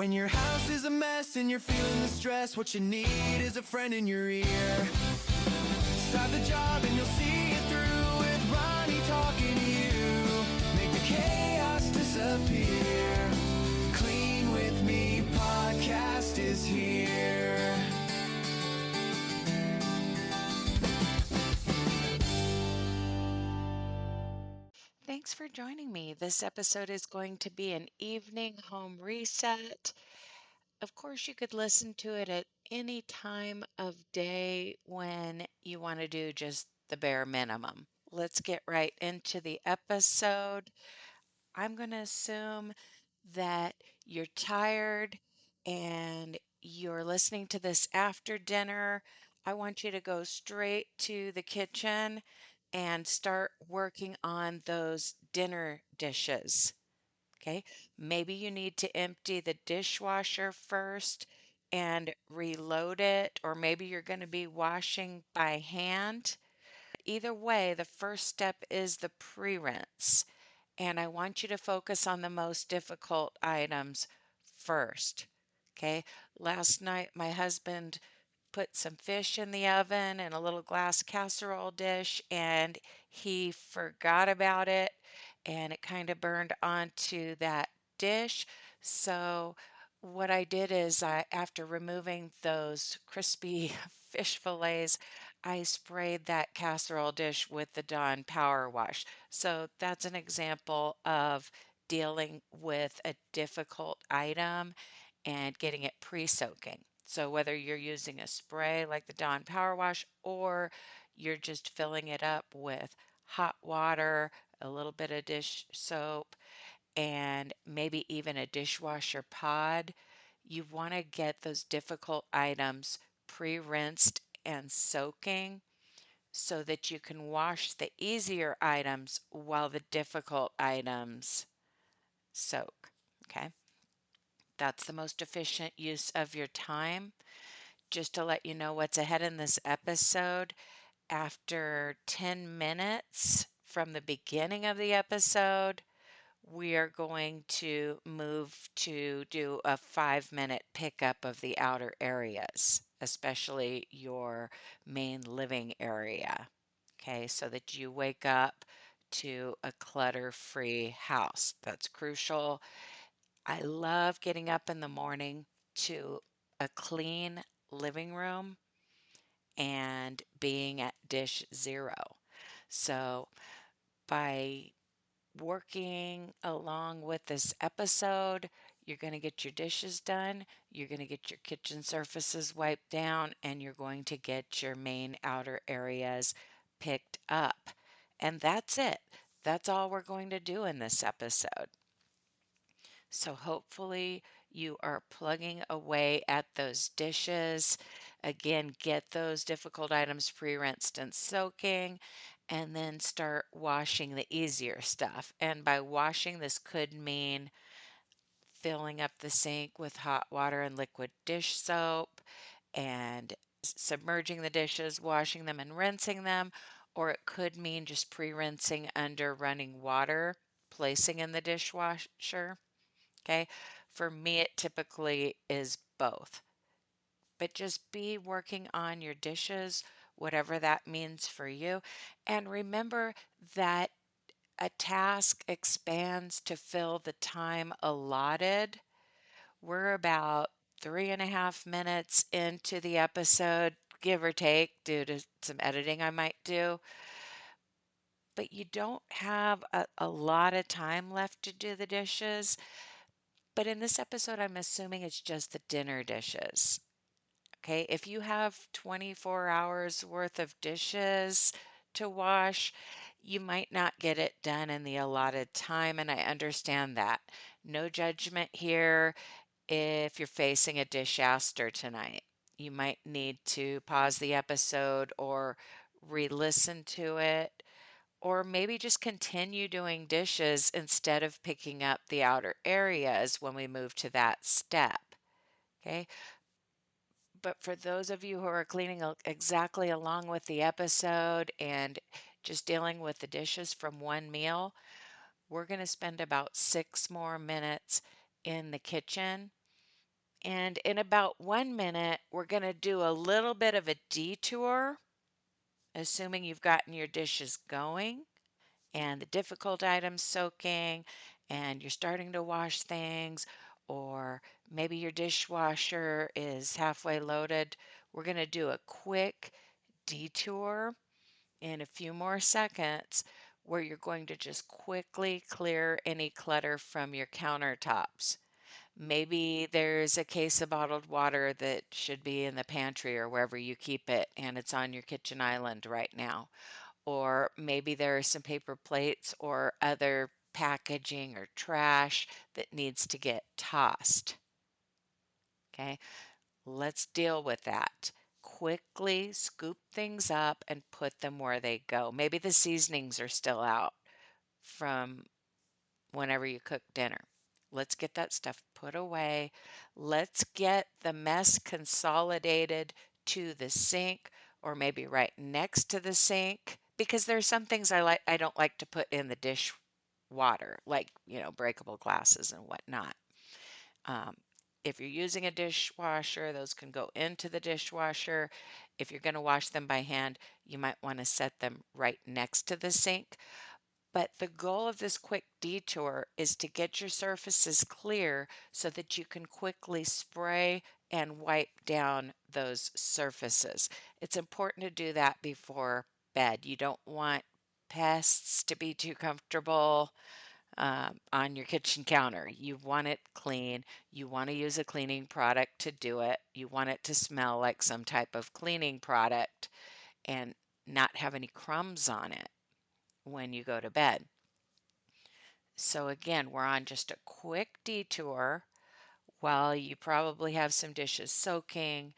When your house is a mess and you're feeling the stress, what you need is a friend in your ear. Start the job and you'll see it through with Ronnie talking to you. Make the chaos disappear. Clean with Me podcast is here. Thanks for joining me. This episode is going to be an evening home reset. Of course, you could listen to it at any time of day when you want to do just the bare minimum. Let's get right into the episode. I'm going to assume that you're tired and you're listening to this after dinner. I want you to go straight to the kitchen and start working on those dinner dishes. Okay. Maybe you need to empty the dishwasher first and reload it, or maybe you're going to be washing by hand. Either way, the first step is the pre rinse. And I want you to focus on the most difficult items first. Okay. Last night, my husband put some fish in the oven in a little glass casserole dish, and he forgot about it, and it kind of burned onto that dish. So what I did is after removing those crispy fish fillets, I sprayed that casserole dish with the Dawn Power Wash. So that's an example of dealing with a difficult item and getting it pre-soaking. So whether you're using a spray like the Dawn Power Wash or you're just filling it up with hot water, a little bit of dish soap, and maybe even a dishwasher pod, you want to get those difficult items pre-rinsed and soaking so that you can wash the easier items while the difficult items soak. Okay. That's the most efficient use of your time. Just to let you know what's ahead in this episode, after 10 minutes from the beginning of the episode, we are going to move to do a 5-minute pickup of the outer areas, especially your main living area. Okay, so that you wake up to a clutter free house. That's crucial. I love getting up in the morning to a clean living room and being at dish zero. So, by working along with this episode, you're going to get your dishes done, you're going to get your kitchen surfaces wiped down, and you're going to get your main outer areas picked up. And that's it. That's all we're going to do in this episode. So hopefully you are plugging away at those dishes. Again, get those difficult items pre-rinsed and soaking, and then start washing the easier stuff. And by washing, this could mean filling up the sink with hot water and liquid dish soap and submerging the dishes, washing them and rinsing them, or it could mean just pre-rinsing under running water, placing in the dishwasher. Okay. For me, it typically is both. But just be working on your dishes, whatever that means for you. And remember that a task expands to fill the time allotted. We're about 3.5 minutes into the episode, give or take, due to some editing I might do. But you don't have a lot of time left to do the dishes. But in this episode, I'm assuming it's just the dinner dishes. Okay. If you have 24 hours worth of dishes to wash, you might not get it done in the allotted time. And I understand that. No judgment here if you're facing a disaster tonight. You might need to pause the episode or re listen to it, or maybe just continue doing dishes instead of picking up the outer areas when we move to that step. Okay. But for those of you who are cleaning exactly along with the episode and just dealing with the dishes from one meal, we're going to spend about 6 more minutes in the kitchen And in about 1 minute, we're going to do a little bit of a detour, assuming you've gotten your dishes going and the difficult items soaking, and you're starting to wash things, or maybe your dishwasher is halfway loaded. We're going to do a quick detour in a few more seconds where you're going to just quickly clear any clutter from your countertops. Maybe there's a case of bottled water that should be in the pantry or wherever you keep it, and it's on your kitchen island right now. Or maybe there are some paper plates or other packaging or trash that needs to get tossed. Okay, let's deal with that. Quickly scoop things up and put them where they go. Maybe the seasonings are still out from whenever you cook dinner. Let's get that stuff put away. Let's get the mess consolidated to the sink or maybe right next to the sink because there's some things I don't like to put in the dish water, like, breakable glasses and whatnot. Um, if you're using a dishwasher, those can go into the dishwasher. If you're going to wash them by hand, you might want to set them right next to the sink. But the goal of this quick detour is to get your surfaces clear so that you can quickly spray and wipe down those surfaces. It's important to do that before bed. You don't want pests to be too comfortable on your kitchen counter. You want it clean. You want to use a cleaning product to do it. You want it to smell like some type of cleaning product and not have any crumbs on it when you go to bed. So again, we're on just a quick detour while you probably have some dishes soaking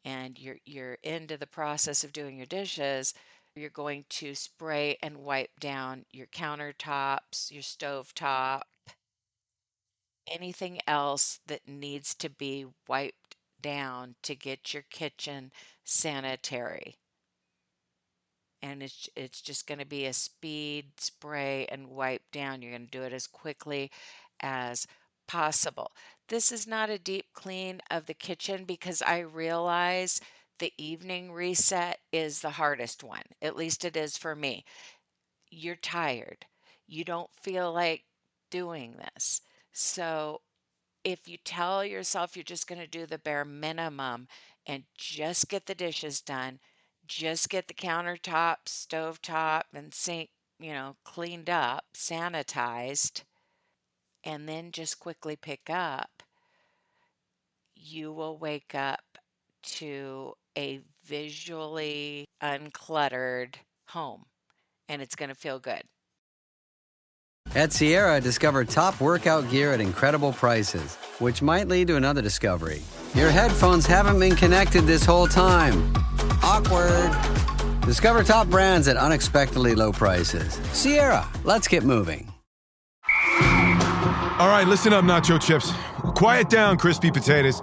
and you're into the process of doing your dishes. You're going to spray and wipe down your countertops, your stove top, anything else that needs to be wiped down to get your kitchen sanitary. And it's just going to be a speed spray and wipe down. You're going to do it as quickly as possible. This is not a deep clean of the kitchen because I realize the evening reset is the hardest one. At least it is for me. You're tired. You don't feel like doing this. So if you tell yourself you're just going to do the bare minimum and just get the dishes done, just get the countertop, stovetop, and sink, cleaned up, sanitized, and then just quickly pick up, you will wake up to a visually uncluttered home and it's going to feel good. At Sierra, discover top workout gear at incredible prices, which might lead to another discovery. Your headphones haven't been connected this whole time. Awkward. Discover top brands at unexpectedly low prices. Sierra, let's get moving. All right, listen up, nacho chips. Quiet down, crispy potatoes.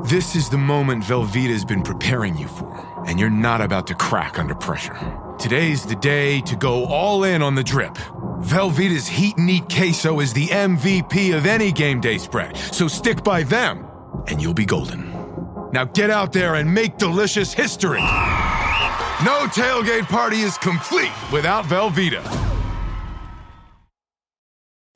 This is the moment Velveeta's been preparing you for, and you're not about to crack under pressure. Today's the day to go all in on the drip. Velveeta's Heat and Eat Queso is the MVP of any game day spread, so stick by them, and you'll be golden. Now get out there and make delicious history. No tailgate party is complete without Velveeta.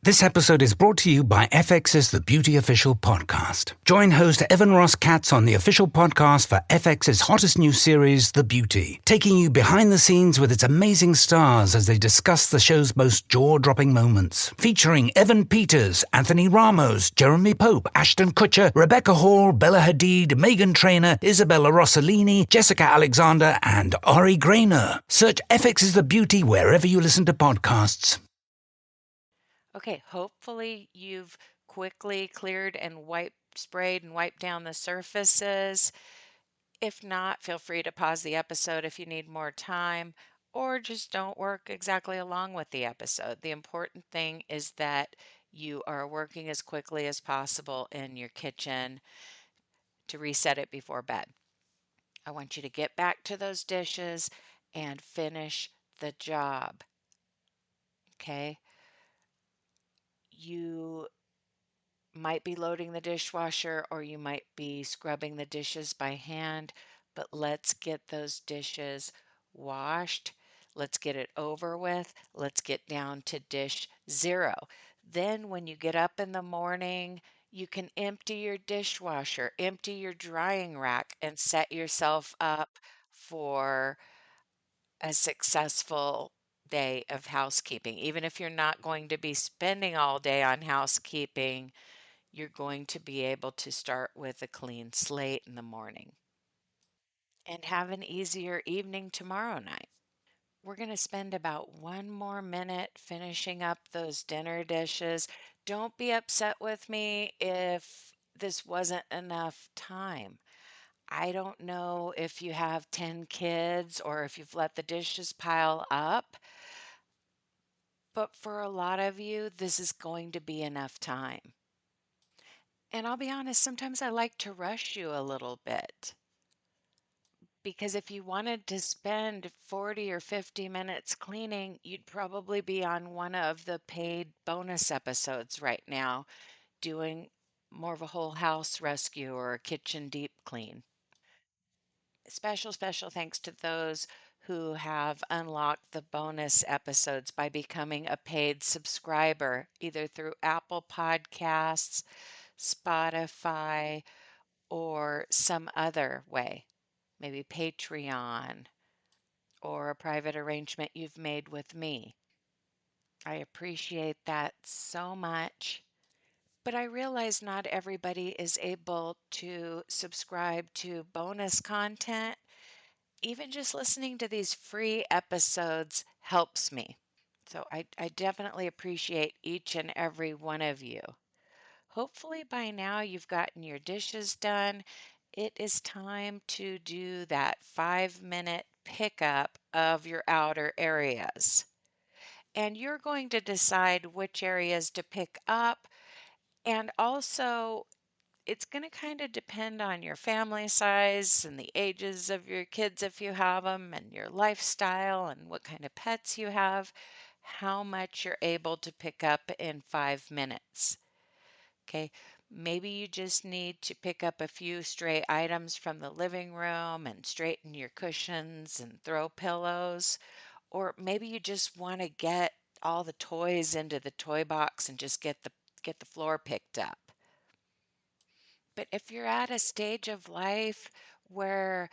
This episode is brought to you by FX's The Beauty Official Podcast. Join host Evan Ross Katz on the official podcast for FX's hottest new series, The Beauty, taking you behind the scenes with its amazing stars as they discuss the show's most jaw-dropping moments. Featuring Evan Peters, Anthony Ramos, Jeremy Pope, Ashton Kutcher, Rebecca Hall, Bella Hadid, Meghan Trainor, Isabella Rossellini, Jessica Alexander, and Ari Grainer. Search FX's The Beauty wherever you listen to podcasts. Okay, hopefully you've quickly cleared and sprayed and wiped down the surfaces. If not, feel free to pause the episode if you need more time, or just don't work exactly along with the episode. The important thing is that you are working as quickly as possible in your kitchen to reset it before bed. I want you to get back to those dishes and finish the job. Okay? You might be loading the dishwasher or you might be scrubbing the dishes by hand, but let's get those dishes washed. Let's get it over with. Let's get down to dish zero. Then, when you get up in the morning, you can empty your dishwasher, empty your drying rack, and set yourself up for a successful day of housekeeping. Even if you're not going to be spending all day on housekeeping, you're going to be able to start with a clean slate in the morning and have an easier evening tomorrow night. We're going to spend about 1 more minute finishing up those dinner dishes. Don't be upset with me if this wasn't enough time. I don't know if you have 10 kids or if you've let the dishes pile up, but for a lot of you, this is going to be enough time. And I'll be honest, sometimes I like to rush you a little bit because if you wanted to spend 40 or 50 minutes cleaning, you'd probably be on one of the paid bonus episodes right now doing more of a whole house rescue or a kitchen deep clean. Special thanks to those who have unlocked the bonus episodes by becoming a paid subscriber, either through Apple Podcasts, Spotify, or some other way, maybe Patreon or a private arrangement you've made with me. I appreciate that so much. But I realize not everybody is able to subscribe to bonus content. Even just listening to these free episodes helps me. So I definitely appreciate each and every one of you. Hopefully by now you've gotten your dishes done. It is time to do that 5 minute pickup of your outer areas. And you're going to decide which areas to pick up. And also, it's going to kind of depend on your family size and the ages of your kids if you have them, and your lifestyle and what kind of pets you have, how much you're able to pick up in 5 minutes. Okay, maybe you just need to pick up a few stray items from the living room and straighten your cushions and throw pillows, or maybe you just want to get all the toys into the toy box and just get the floor picked up. But if you're at a stage of life where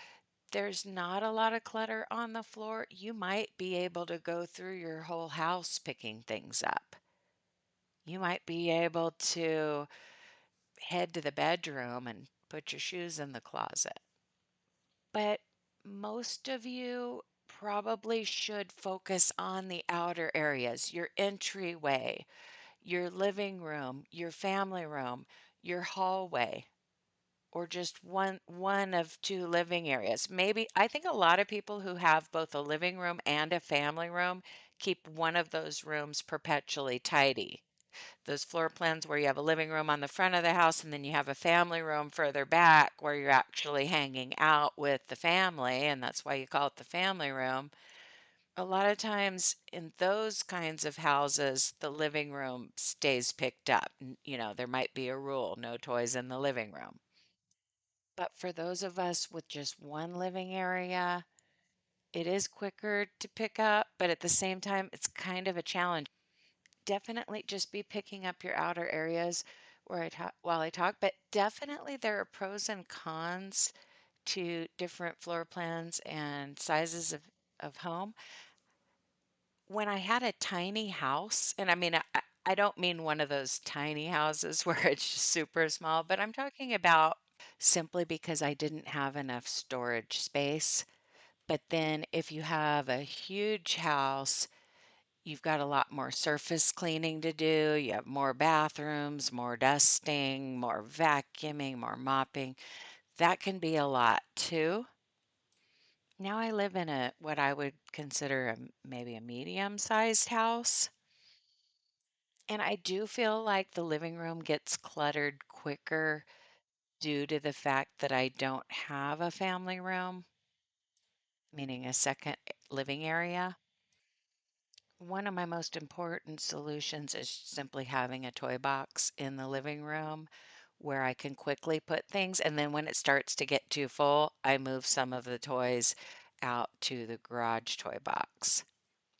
there's not a lot of clutter on the floor, you might be able to go through your whole house picking things up. You might be able to head to the bedroom and put your shoes in the closet. But most of you probably should focus on the outer areas, your entryway, your living room, your family room, your hallway, or just one of two living areas. Maybe I think a lot of people who have both a living room and a family room keep one of those rooms perpetually tidy. Those floor plans where you have a living room on the front of the house and then you have a family room further back where you're actually hanging out with the family, and that's why you call it the family room. A lot of times in those kinds of houses, the living room stays picked up. There might be a rule, no toys in the living room. But for those of us with just one living area, it is quicker to pick up, but at the same time, it's kind of a challenge. Definitely just be picking up your outer areas while I talk, but definitely there are pros and cons to different floor plans and sizes of home. When I had a tiny house, and I mean, I don't mean one of those tiny houses where it's just super small, but I'm talking about simply because I didn't have enough storage space. But then if you have a huge house, you've got a lot more surface cleaning to do. You have more bathrooms, more dusting, more vacuuming, more mopping. That can be a lot too. Now I live in a what I would consider maybe a medium-sized house, and I do feel like the living room gets cluttered quicker due to the fact that I don't have a family room, meaning a second living area. One of my most important solutions is simply having a toy box in the living room where I can quickly put things. And then when it starts to get too full, I move some of the toys out to the garage toy box.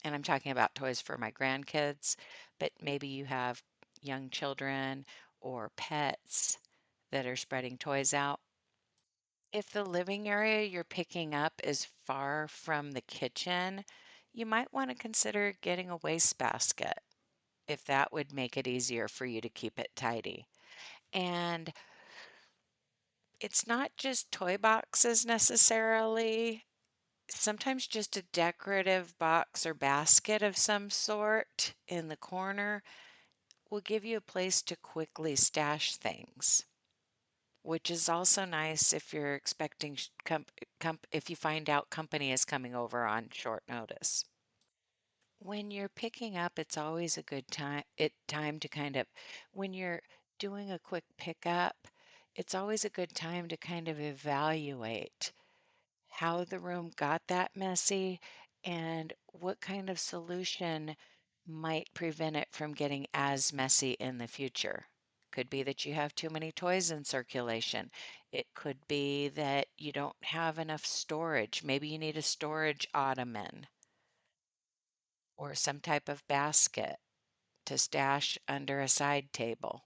And I'm talking about toys for my grandkids, but maybe you have young children or pets that are spreading toys out. If the living area you're picking up is far from the kitchen, you might want to consider getting a wastebasket if that would make it easier for you to keep it tidy. And it's not just toy boxes necessarily. Sometimes just a decorative box or basket of some sort in the corner will give you a place to quickly stash things, which is also nice if you're expecting if you find out company is coming over on short notice. When you're picking up, it's always a good time to kind of when you're doing a quick pickup, it's always a good time to kind of evaluate how the room got that messy and what kind of solution might prevent it from getting as messy in the future. Could be that you have too many toys in circulation. It could be that you don't have enough storage. Maybe you need a storage ottoman or some type of basket to stash under a side table.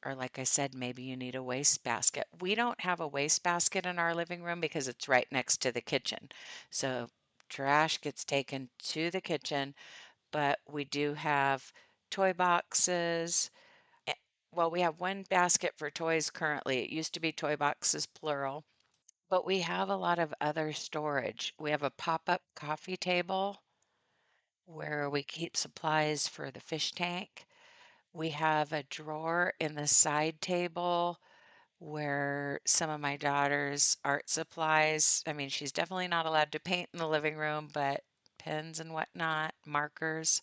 Or, like I said, maybe you need a waste basket. We don't have a waste basket in our living room because it's right next to the kitchen. So, trash gets taken to the kitchen, but we do have toy boxes. Eh, Well, we have one basket for toys currently. It used to be toy boxes, plural, but we have a lot of other storage. We have a pop up coffee table where we keep supplies for the fish tank. We have a drawer in the side table where some of my daughter's art supplies, I mean, she's definitely not allowed to paint in the living room, but pens and whatnot, markers.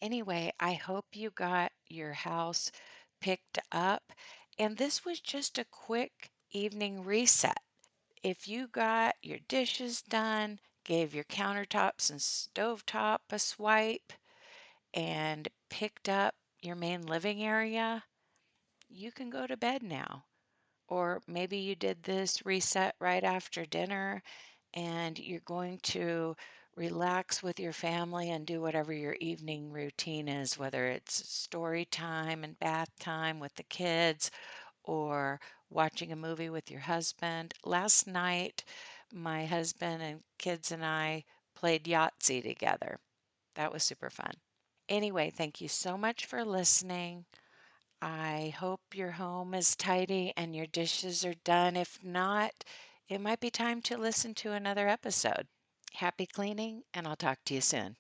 Anyway, I hope you got your house picked up. And this was just a quick evening reset. If you got your dishes done, gave your countertops and stovetop a swipe, and picked up your main living area, you can go to bed now. Or maybe you did this reset right after dinner and you're going to relax with your family and do whatever your evening routine is, whether it's story time and bath time with the kids or watching a movie with your husband. Last night, my husband and kids and I played Yahtzee together. That was super fun. Anyway, thank you so much for listening. I hope your home is tidy and your dishes are done. If not, it might be time to listen to another episode. Happy cleaning, and I'll talk to you soon.